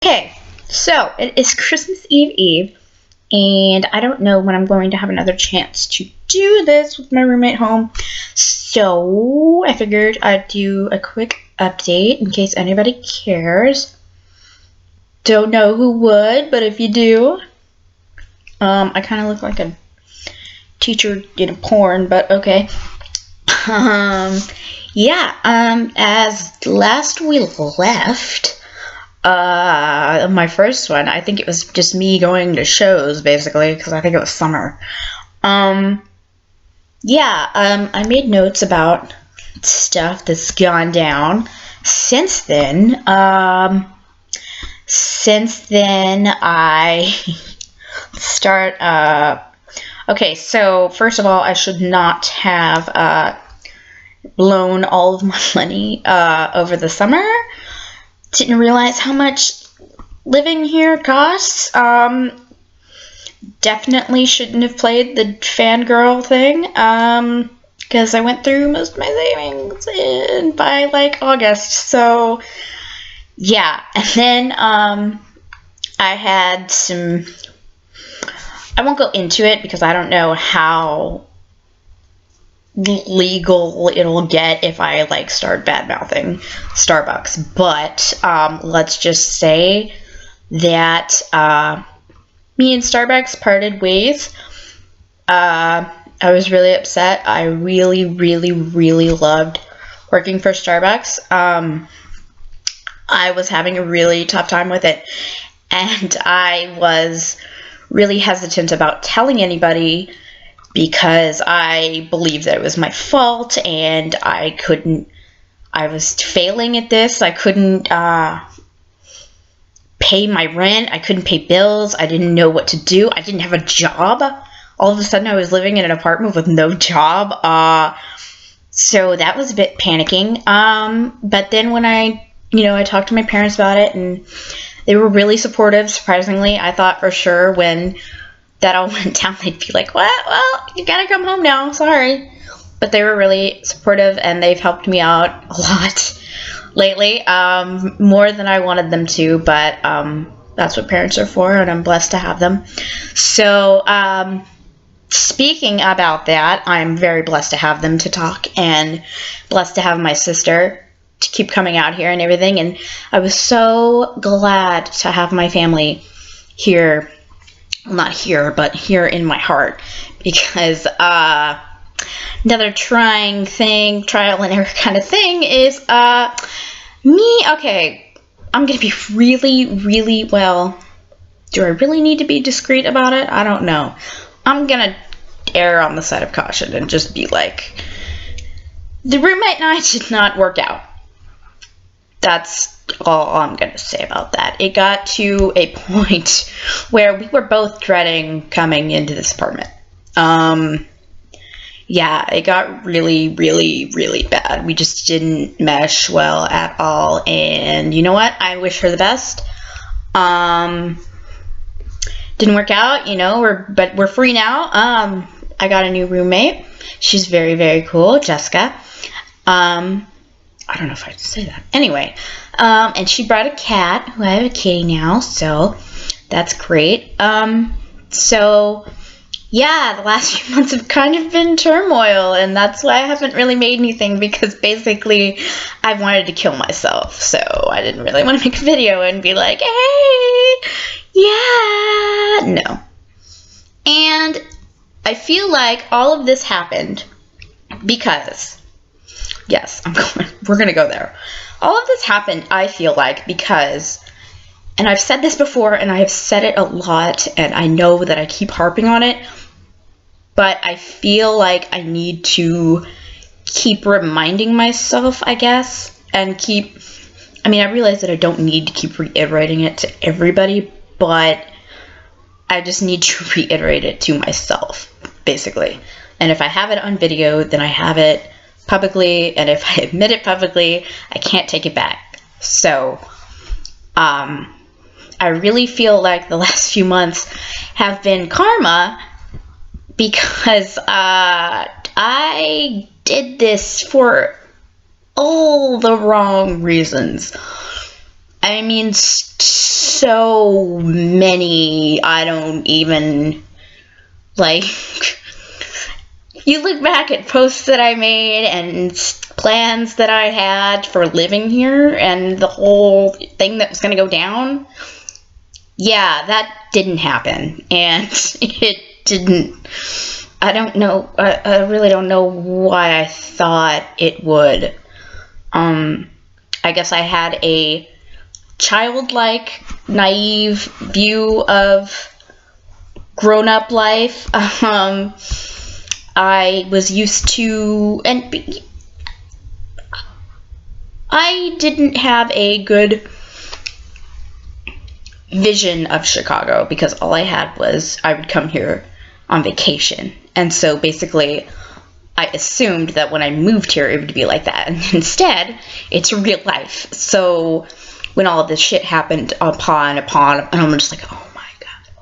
Okay, so it is Christmas Eve, and I don't know when I'm going to have another chance to do this with my roommate home. So I figured I'd do a quick update in case anybody cares. Don't know who would, but if you do, I kind of look like a teacher in a porn, but okay. As last we left, my first one, I think it was just me going to shows, basically, because I think it was summer. I made notes about stuff that's gone down since then. I okay, so first of all, I should not have, blown all of my money, over the summer. Didn't realize how much living here costs. Definitely shouldn't have played the fangirl thing, because I went through most of my savings by like August. So yeah, and then I had some. I won't go into it because I don't know how legal it'll get if I like start bad mouthing Starbucks, but let's just say that me and Starbucks parted ways. I was really upset. I really loved working for Starbucks. I was having a really tough time with it, and I was really hesitant about telling anybody because I believed that it was my fault and I was failing at this. I couldn't pay my rent. I couldn't pay bills. I didn't know what to do. I didn't have a job. All of a sudden I was living in an apartment with no job. So that was a bit panicking. But then when I talked to my parents about it, and they were really supportive, surprisingly. I thought for sure when that all went down, they'd be like, well, you gotta come home now, sorry. But they were really supportive, and they've helped me out a lot lately, more than I wanted them to, but that's what parents are for, and I'm blessed to have them. So, speaking about that, I'm very blessed to have them to talk, and blessed to have my sister to keep coming out here and everything, and I was so glad to have my family here. Well, not here, but here in my heart, because another trial and error kind of thing is me. Okay, I'm gonna be really well. Do I really need to be discreet about it? I don't know. I'm gonna err on the side of caution and just be like, the roommate and I did not work out. That's all I'm going to say about that. It got to a point where we were both dreading coming into this apartment. It got really bad. We just didn't mesh well at all. And you know what? I wish her the best. Didn't work out, but we're free now. I got a new roommate. She's very cool, Jessica. I don't know if I should say that. Anyway, and she brought a cat, who I have a kitty now, so that's great. The last few months have kind of been turmoil, and that's why I haven't really made anything, because basically I wanted to kill myself, so I didn't really want to make a video and be like, hey, no. And I feel like all of this happened because, yes, we're going to go there. All of this happened, I feel like, because, and I've said this before, and I have said it a lot, and I know that I keep harping on it, but I feel like I need to keep reminding myself, I guess, and I realize that I don't need to keep reiterating it to everybody, but I just need to reiterate it to myself, basically. And if I have it on video, then I have it publicly, and if I admit it publicly, I can't take it back. So, I really feel like the last few months have been karma, because I did this for all the wrong reasons. I mean, so many, I don't even, like, you look back at posts that I made and plans that I had for living here and the whole thing that was going to go down. Yeah, that didn't happen. And it didn't. I don't know. I really don't know why I thought it would. I guess I had a childlike, naive view of grown-up life. I was used to, and I didn't have a good vision of Chicago because all I had was I would come here on vacation. And so basically, I assumed that when I moved here, it would be like that. And instead, it's real life. So when all of this shit happened upon, and I'm just like, oh my God.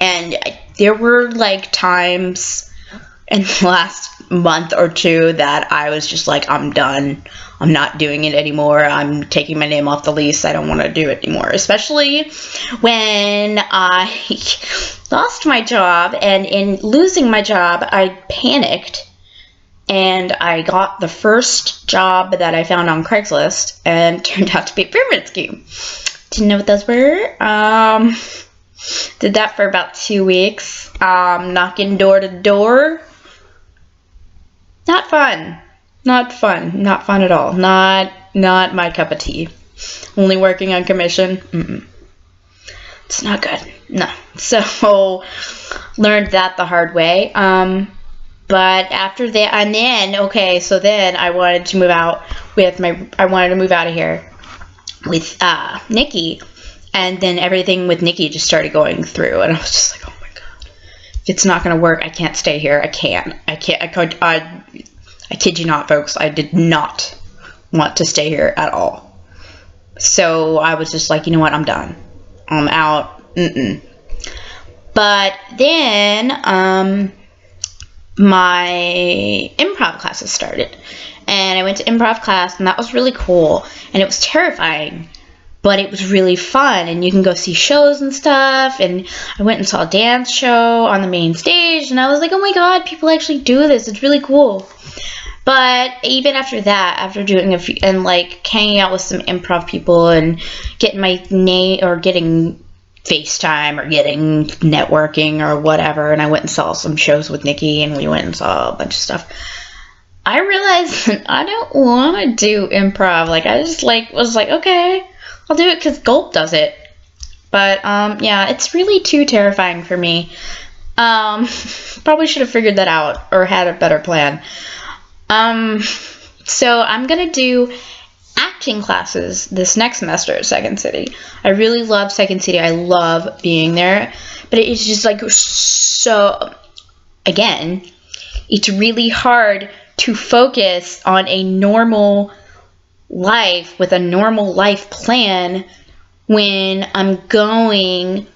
And there were like times in the last month or two that I was just like, I'm done. I'm not doing it anymore. I'm taking my name off the lease. I don't want to do it anymore. Especially when I lost my job. And in losing my job, I panicked. And I got the first job that I found on Craigslist, and it turned out to be a pyramid scheme. Didn't know what those were. Did that for about 2 weeks. Knocking door to door. Not fun. Not fun. Not fun at all. Not my cup of tea. Only working on commission. It's not good. No. So, learned that the hard way. But after that, and then, okay, so then I wanted to move out of here with Nikki, and then everything with Nikki just started going through, and I was just like, oh my God, if it's not going to work, I can't stay here. I kid you not, folks, I did not want to stay here at all. So I was just like, you know what, I'm done. I'm out. But then, my improv classes started, and I went to improv class, and that was really cool, and it was terrifying, but it was really fun, and you can go see shows and stuff, and I went and saw a dance show on the main stage, and I was like, oh my God, people actually do this, it's really cool. But even after that, after doing a few, and like hanging out with some improv people, and getting my name, or getting FaceTime or getting networking or whatever, and I went and saw some shows with Nikki, and we went and saw a bunch of stuff. I realized that I don't want to do improv. Like, I just was like, okay, I'll do it because Gulp does it. But yeah, it's really too terrifying for me. Probably should have figured that out or had a better plan. So I'm gonna do acting classes this next semester at Second City. I really love Second City. I love being there. But it is just like so, again, it's really hard to focus on a normal life with a normal life plan when I'm going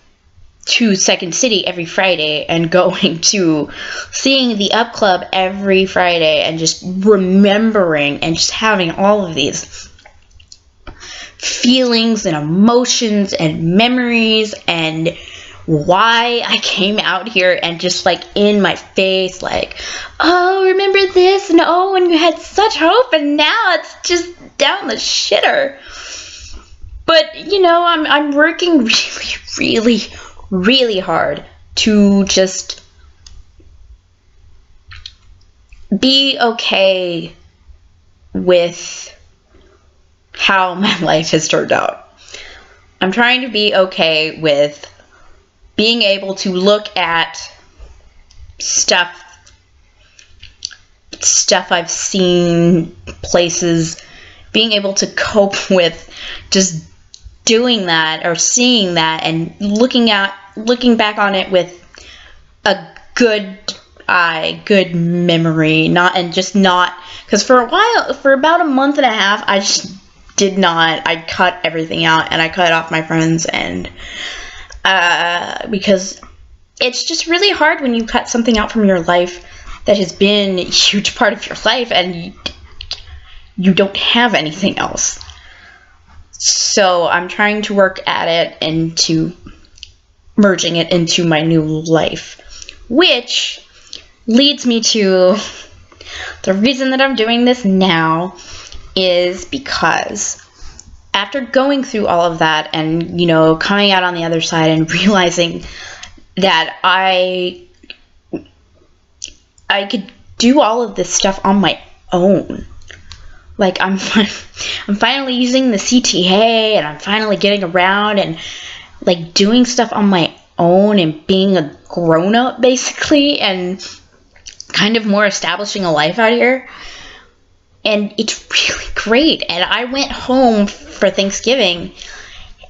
to Second City every Friday and going to seeing the Up Club every Friday and just remembering and just having all of these feelings and emotions and memories and why I came out here, and just like in my face, like, oh, remember this, and oh, and you had such hope, and now it's just down the shitter. But you know, I'm working really, really, really hard to just be okay with how my life has turned out. I'm trying to be okay with being able to look at stuff I've seen, places, being able to cope with just doing that or seeing that and looking back on it with a good eye, good memory, because for about a month and a half, I cut everything out, and I cut off my friends, and because it's just really hard when you cut something out from your life that has been a huge part of your life, and you don't have anything else. So I'm trying to work at it and to merging it into my new life, which leads me to the reason that I'm doing this now is because after going through all of that and, coming out on the other side and realizing that I could do all of this stuff on my own. Like, I'm finally using the CTA, and I'm finally getting around and, like, doing stuff on my own and being a grown-up, basically, and kind of more establishing a life out here. And it's really great. And I went home for Thanksgiving,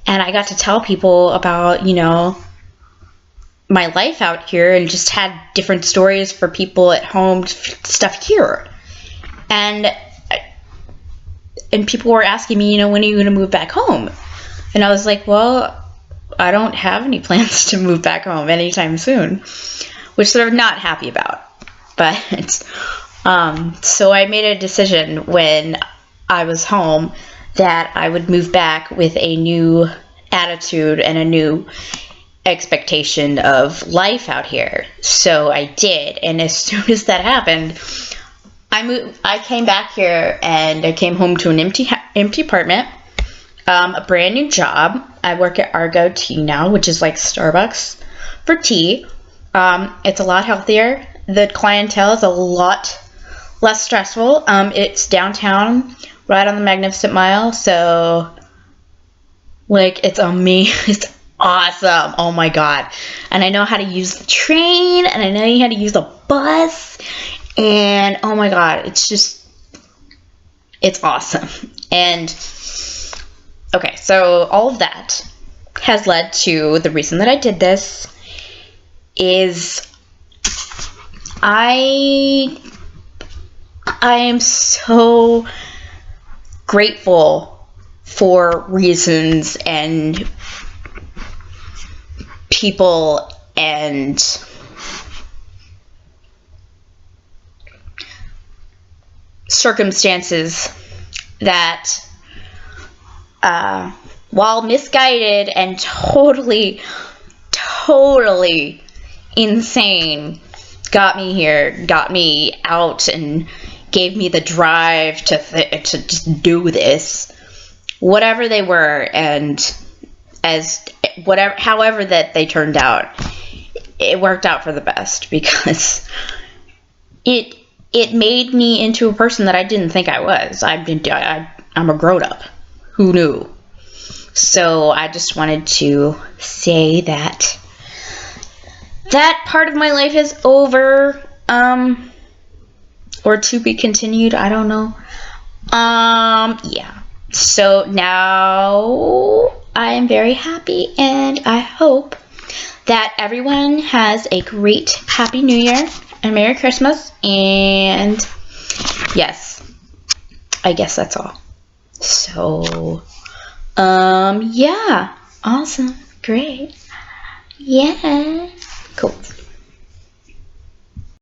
and I got to tell people about, my life out here, and just had different stories for people at home, stuff here. And people were asking me, when are you going to move back home? And I was like, well, I don't have any plans to move back home anytime soon, which they're not happy about. But so I made a decision when I was home that I would move back with a new attitude and a new expectation of life out here. So I did, and as soon as that happened, I came back here, and I came home to an empty apartment, a brand new job. I work at Argo Tea now, which is like Starbucks for tea. It's a lot healthier. The clientele is a lot less stressful. It's downtown, right on the Magnificent Mile, so like it's it's awesome. Oh my god. And I know how to use the train, and I know how to use the bus, and oh my god, it's awesome. And okay, so all of that has led to the reason that I did this is I am so grateful for reasons and people and circumstances that, while misguided and totally insane, got me here, got me out, and gave me the drive to just do this, whatever they were, and however that they turned out, it worked out for the best, because it made me into a person that I didn't think I was. I'm a grown up. Who knew? So I just wanted to say that part of my life is over, or to be continued. I don't know. Yeah. So now I am very happy, and I hope that everyone has a great Happy New Year and Merry Christmas. And yes, I guess that's all. So, yeah, awesome, great, yeah, cool.